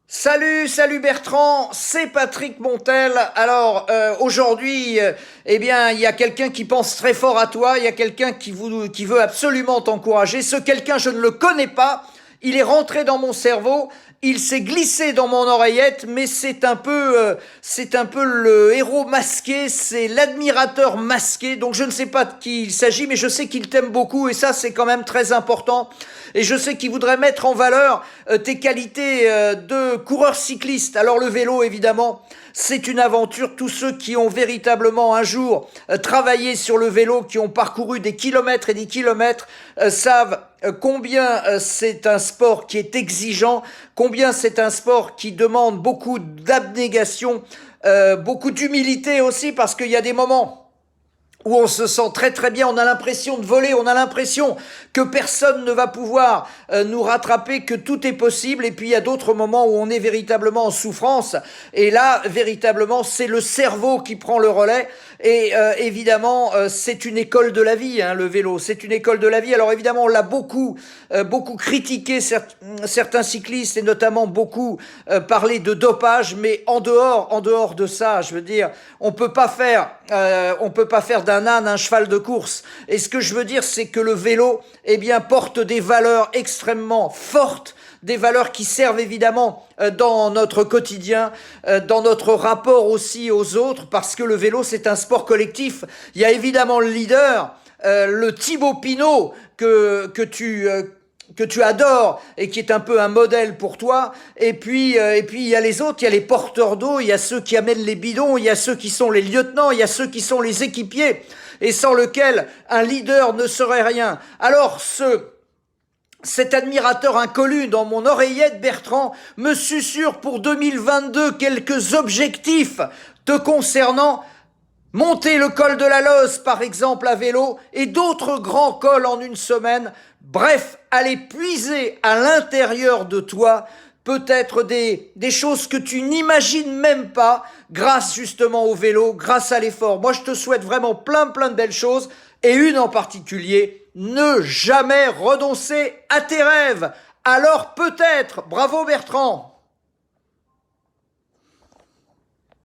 Salut Bertrand, c'est Patrick Montel. Alors aujourd'hui, eh bien, il y a quelqu'un qui pense très fort à toi, il y a quelqu'un qui veut absolument t'encourager. Ce quelqu'un, je ne le connais pas. Il est rentré dans mon cerveau, il s'est glissé dans mon oreillette, mais c'est un peu le héros masqué, c'est l'admirateur masqué. Donc je ne sais pas de qui il s'agit, mais je sais qu'il t'aime beaucoup et ça c'est quand même très important. Et je sais qu'il voudrait mettre en valeur tes qualités de coureur cycliste. Alors le vélo évidemment, c'est une aventure. Tous ceux qui ont véritablement un jour travaillé sur le vélo, qui ont parcouru des kilomètres et des kilomètres, savent combien c'est un sport qui est exigeant, combien c'est un sport qui demande beaucoup d'abnégation, beaucoup d'humilité aussi, parce qu'il y a des moments où on se sent très très bien, on a l'impression de voler, on a l'impression que personne ne va pouvoir nous rattraper, que tout est possible, et puis il y a d'autres moments où on est véritablement en souffrance, et là, véritablement, c'est le cerveau qui prend le relais, et évidemment, c'est une école de la vie, hein, le vélo, c'est une école de la vie. Alors évidemment, on l'a beaucoup critiqué, certains cyclistes, et notamment beaucoup parlé de dopage, mais en dehors de ça, je veux dire, on peut pas faire d'un âne un cheval de course. Et ce que je veux dire, c'est que le vélo, eh bien, porte des valeurs extrêmement fortes, des valeurs qui servent évidemment dans notre quotidien, dans notre rapport aussi aux autres, parce que le vélo, c'est un sport collectif. Il y a évidemment le leader, le Thibaut Pinot, que tu adores et qui est un peu un modèle pour toi. Et puis il y a les autres, il y a les porteurs d'eau, il y a ceux qui amènent les bidons, il y a ceux qui sont les lieutenants, il y a ceux qui sont les équipiers, et sans lequel un leader ne serait rien. Alors cet admirateur inconnu dans mon oreillette, Bertrand, me susurre pour 2022 quelques objectifs te concernant. Monter le col de la Loze, par exemple, à vélo, et d'autres grands cols en une semaine. Bref, aller puiser à l'intérieur de toi peut-être des choses que tu n'imagines même pas, grâce justement au vélo, grâce à l'effort. Moi, je te souhaite vraiment plein de belles choses, et une en particulier, ne jamais renoncer à tes rêves. Alors peut-être, bravo Bertrand.